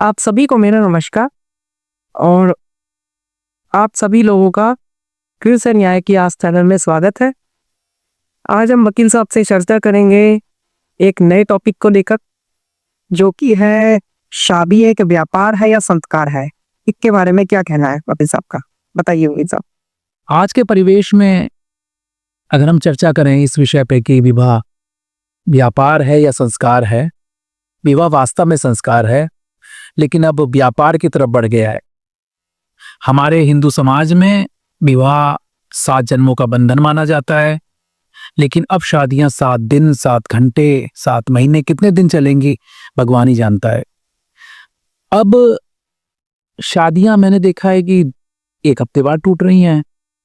आप सभी को मेरा नमस्कार और आप सभी लोगों का फिर से न्याय की आस चैनल में स्वागत है। आज हम वकील साहब से चर्चा करेंगे एक नए टॉपिक को लेकर, जो कि है शादी एक व्यापार है या संस्कार है। इसके बारे में क्या कहना है वकील साहब का, बताइए वकील साहब। आज के परिवेश में अगर हम चर्चा करें इस विषय पे कि विवाह व्यापार है या संस्कार है, विवाह वास्तव में संस्कार है, लेकिन अब व्यापार की तरफ बढ़ गया है। हमारे हिंदू समाज में विवाह 7 जन्मों का बंधन माना जाता है, लेकिन अब शादियां 7 दिन, 7 घंटे, 7 महीने, कितने दिन चलेंगी भगवान ही जानता है। अब शादियां मैंने देखा है कि 1 हफ्ते बाद टूट रही हैं।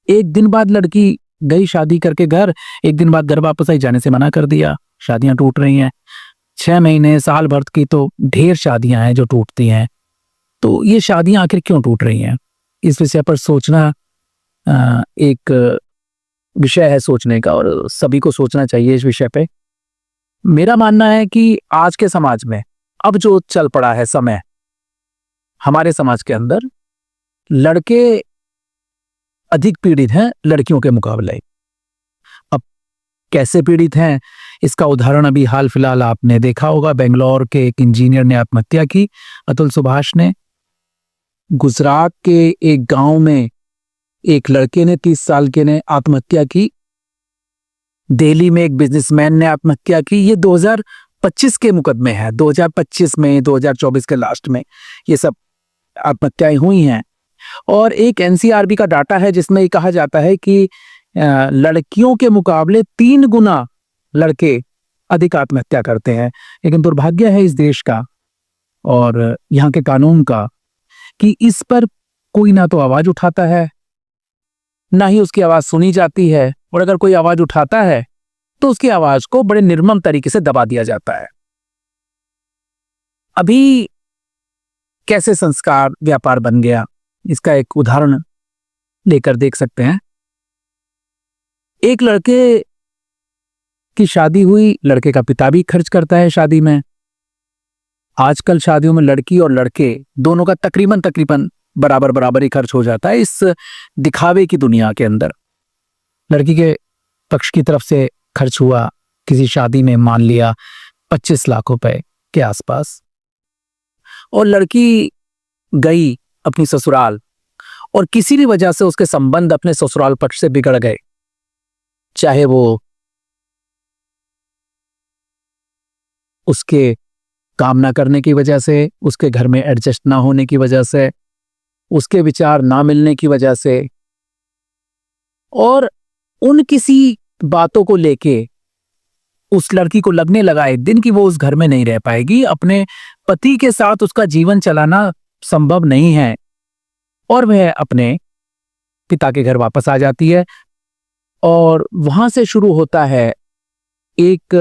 1 दिन बाद लड़की गई शादी करके घर, 1 दिन बाद घर वापस आई, जाने से मना कर दिया, शादियां टूट रही हैं। 6 महीने, साल भर की तो ढेर शादियां हैं जो टूटती हैं। तो ये शादियां आखिर क्यों टूट रही हैं, इस विषय पर सोचना एक विषय है सोचने का, और सभी को सोचना चाहिए इस विषय पे। मेरा मानना है कि आज के समाज में अब जो चल पड़ा है समय, हमारे समाज के अंदर लड़के अधिक पीड़ित हैं लड़कियों के मुकाबले। अब कैसे पीड़ित हैं, इसका उदाहरण अभी हाल फिलहाल आपने देखा होगा। बेंगलोर के एक इंजीनियर ने आत्महत्या की, अतुल सुभाष ने। गुजरात के एक गांव में एक लड़के ने, 30 साल के ने आत्महत्या की। दिल्ली में एक बिजनेसमैन ने आत्महत्या की। ये 2025 के मुकदमे हैं, 2025 में, 2024 के लास्ट में ये सब आत्महत्याएं हुई हैं। और एक एनसीआरबी का डाटा है जिसमें ये कहा जाता है कि लड़कियों के मुकाबले 3 गुना लड़के अधिक आत्महत्या करते हैं। लेकिन दुर्भाग्य है इस देश का और यहाँ के कानून का कि इस पर कोई ना तो आवाज उठाता है, ना ही उसकी आवाज सुनी जाती है, और अगर कोई आवाज उठाता है तो उसकी आवाज को बड़े निर्मम तरीके से दबा दिया जाता है। अभी कैसे संस्कार व्यापार बन गया, इसका एक उदाहरण लेकर देख सकते हैं। एक लड़के की शादी हुई, लड़के का पिता भी खर्च करता है शादी में। आजकल शादियों में लड़की और लड़के दोनों का तकरीबन बराबर ही खर्च हो जाता है। इस दिखावे की दुनिया के अंदर लड़की के पक्ष की तरफ से खर्च हुआ किसी शादी में, मान लिया 25 लाख रुपए के आसपास, और लड़की गई अपनी ससुराल, और किसी भी वजह से उसके संबंध अपने ससुराल पक्ष से बिगड़ गए, चाहे वो उसके काम ना करने की वजह से, उसके घर में एडजस्ट ना होने की वजह से, उसके विचार ना मिलने की वजह से, और उन किसी बातों को लेके उस लड़की को लगने लगा एक दिन कि वो उस घर में नहीं रह पाएगी, अपने पति के साथ उसका जीवन चलाना संभव नहीं है, और वह अपने पिता के घर वापस आ जाती है। और वहां से शुरू होता है एक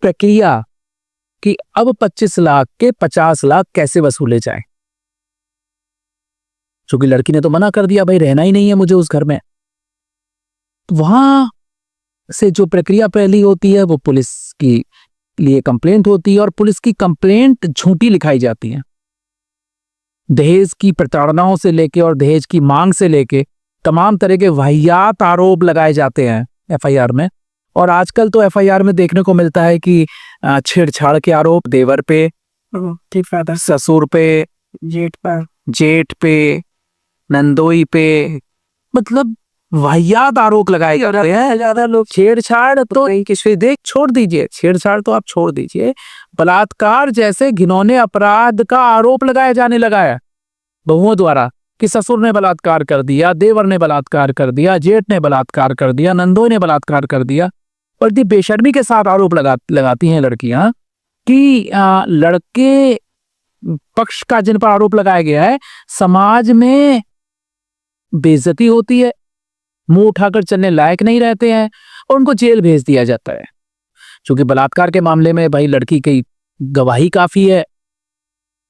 प्रक्रिया कि अब 25 लाख के 50 लाख कैसे वसूले जाएं, क्योंकि लड़की ने तो मना कर दिया, भाई रहना ही नहीं है मुझे उस घर में। तो वहां से जो प्रक्रिया पहली होती है वो पुलिस की लिए कंप्लेंट होती है, और पुलिस की कंप्लेंट झूठी लिखाई जाती है। दहेज की प्रताड़नाओं से लेके और दहेज की मांग से लेके तमाम तरह के वाहियात आरोप लगाए जाते हैं एफआईआर में। और आजकल तो एफआईआर में देखने को मिलता है कि छेड़छाड़ के आरोप देवर पे, ससुर पे, जेठ पे, नंदोई पे, मतलब वाहियात आरोप लगाए जाते हैं। ज्यादा लोग छेड़छाड़ तो छोड़ दीजिए, छेड़छाड़ तो आप छोड़ दीजिए, बलात्कार जैसे घिनौने अपराध का आरोप लगाया जाने लगा है बहुओं द्वारा कि ससुर ने बलात्कार कर दिया, देवर ने बलात्कार कर दिया, जेठ ने बलात्कार कर दिया, नंदोई ने बलात्कार कर दिया। और इतनी बेशर्मी के साथ आरोप लगाती हैं लड़कियां कि लड़के पक्ष का जिन पर आरोप लगाया गया है समाज में बेइज्जती होती है, मुंह उठाकर चलने लायक नहीं रहते हैं, और उनको जेल भेज दिया जाता है। क्योंकि बलात्कार के मामले में भाई लड़की की गवाही काफी है,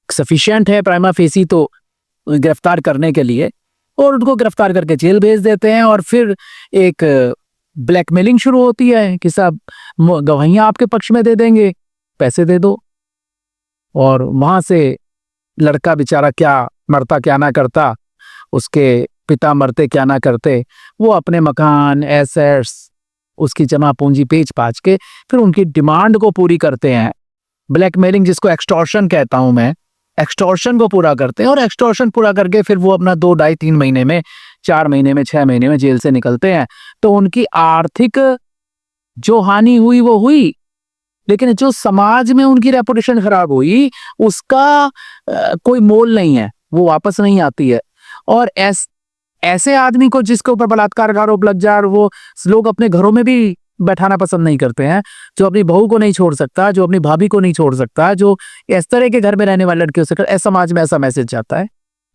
सफिशिएंट है प्राइमा फेसी तो गिरफ्तार करने के लिए, और उनको गिरफ्तार करके जेल भेज देते हैं। और फिर एक ब्लैकमेलिंग शुरू होती है कि साहब गवाहियां आपके पक्ष में दे देंगे, पैसे दे दो। और वहां से लड़का बेचारा क्या मरता क्या ना करता, उसके पिता मरते क्या ना करते, वो अपने मकान एसेट्स उसकी जमा पूंजी बेच पाच के फिर उनकी डिमांड को पूरी करते हैं। ब्लैकमेलिंग जिसको एक्सटॉर्शन कहता हूं मैं, एक्सटॉर्शन को पूरा करते हैं और एक्सटॉर्शन पूरा करके फिर वो अपना 2 ढाई 3 महीने में 4 महीने में 6 महीने में जेल से निकलते हैं। तो उनकी आर्थिक जो हानि हुई वो हुई, लेकिन जो समाज में उनकी रेपुटेशन खराब हुई उसका कोई मोल नहीं है, वो वापस नहीं आती है। और ऐसे आदमी को जिसके ऊपर बलात्कार का आरोप लग जाए और वो लोग अपने घरों में भी बैठाना पसंद नहीं करते हैं, जो अपनी बहू को नहीं छोड़ सकता, जो अपनी भाभी को नहीं छोड़ सकता, जो इस तरह के घर में रहने वाले लड़कियों से ऐसा समाज में ऐसा मैसेज जाता है।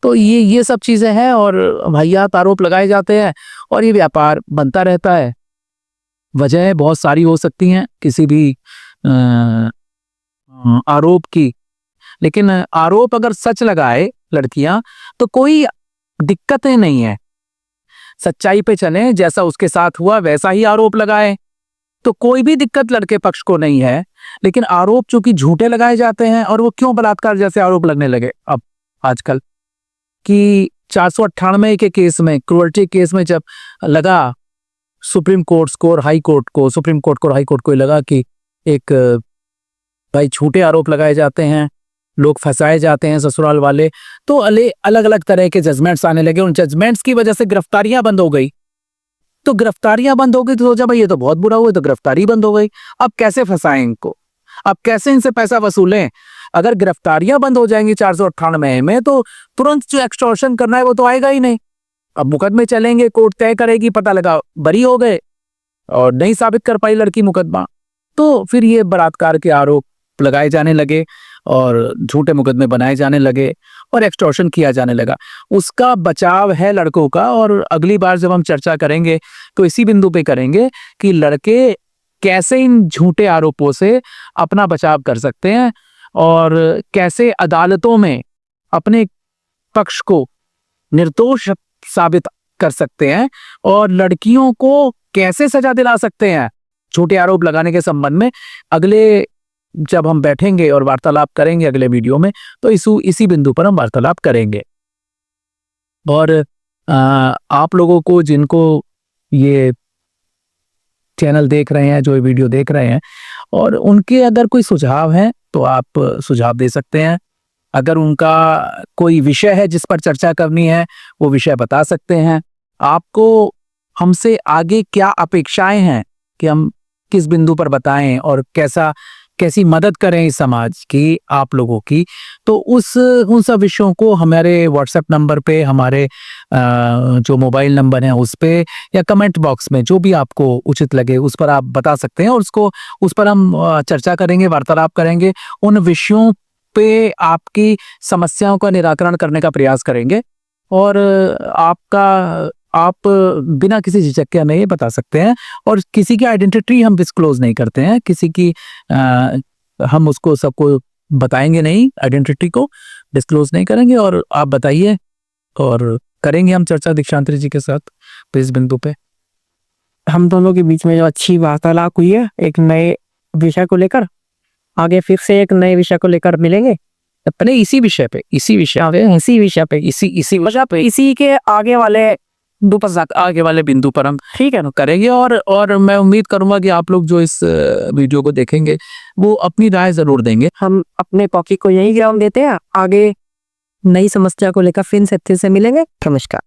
तो ये सब चीजें हैं और वाहियात आरोप लगाए जाते हैं और ये व्यापार बनता रहता है। वजह बहुत सारी हो सकती हैं किसी भी आरोप की, लेकिन आरोप अगर सच लगाए लड़कियां तो कोई दिक्कतें नहीं है। सच्चाई पे चले, जैसा उसके साथ हुआ वैसा ही आरोप लगाए तो कोई भी दिक्कत लड़के पक्ष को नहीं है। लेकिन आरोप चूंकि झूठे लगाए जाते हैं, और वो क्यों बलात्कार जैसे आरोप लगने लगे अब आजकल कि 498 के केस में, क्रूअल्टी केस में जब लगा सुप्रीम कोर्ट को और हाई कोर्ट को, सुप्रीम कोर्ट को और हाई कोर्ट को लगा कि एक भाई झूठे आरोप लगाए जाते हैं, लोग फंसाए जाते हैं ससुराल वाले, तो अलग अलग तरह के जजमेंट्स आने लगे। उन जजमेंट्स की वजह से गिरफ्तारियां बंद हो गई। तो गिरफ्तारियां बंद हो गई तो सोचा भाई ये तो बहुत बुरा हुआ, तो गिरफ्तारी बंद हो गई, अब कैसे फंसाएं इनको, अब कैसे इनसे पैसा वसूलें। अगर गिरफ्तारियां बंद हो जाएंगी 498 में तो तुरंत जो एक्सटॉर्शन करना है वो तो आएगा ही नहीं। अब मुकदमे चलेंगे, कोर्ट तय करेगी, पता लगा बरी हो गए और नहीं साबित कर पाई लड़की मुकदमा, तो फिर ये बलात्कार के आरोप लगाए जाने लगे और झूठे मुकदमे बनाए जाने लगे और एक्सटॉर्शन किया जाने लगा। उसका बचाव है लड़कों का, और अगली बार जब हम चर्चा करेंगे तो इसी बिंदु पे करेंगे कि लड़के कैसे इन झूठे आरोपों से अपना बचाव कर सकते हैं और कैसे अदालतों में अपने पक्ष को निर्दोष साबित कर सकते हैं और लड़कियों को कैसे सजा दिला सकते हैं झूठे आरोप लगाने के संबंध में। अगले जब हम बैठेंगे और वार्तालाप करेंगे अगले वीडियो में, तो इसी बिंदु पर हम वार्तालाप करेंगे। और आप लोगों को जिनको ये चैनल देख रहे हैं, जो ये वीडियो देख रहे हैं, और उनके अगर कोई सुझाव है तो आप सुझाव दे सकते हैं। अगर उनका कोई विषय है जिस पर चर्चा करनी है वो विषय बता सकते हैं। आपको हमसे आगे क्या अपेक्षाएं हैं कि हम किस बिंदु पर बताएं और कैसी मदद करें इस समाज की, आप लोगों की, तो उन सब विषयों को हमारे व्हाट्सएप नंबर पे, हमारे जो मोबाइल नंबर है उस पे, या कमेंट बॉक्स में जो भी आपको उचित लगे उस पर आप बता सकते हैं और उस पर हम चर्चा करेंगे, वार्तालाप करेंगे। उन विषयों पे आपकी समस्याओं का निराकरण करने का प्रयास करेंगे और आप बिना किसी झिझक के हमें ये बता सकते हैं। और किसी की आइडेंटिटी हम डिस्क्लोज नहीं करते हैं, किसी की हम उसको सबको बताएंगे नहीं, आइडेंटिटी को डिस्क्लोज नहीं करेंगे। और आप बताइए और करेंगे हम चर्चा दीक्षांतरी जी के साथ इस बिंदु पे। हम दोनों के बीच में जो अच्छी वार्तालाप हुई है एक नए विषय को लेकर, आगे फिर से एक नए विषय को लेकर मिलेंगे अपने इसी विषय पे इसी के आगे वाले बिंदु पर हम ठीक है ना करेंगे। और मैं उम्मीद करूंगा कि आप लोग जो इस वीडियो को देखेंगे वो अपनी राय जरूर देंगे। हम अपने पॉकेट को यही विराम देते हैं, आगे नई समस्या को लेकर फिर से मिलेंगे। नमस्कार।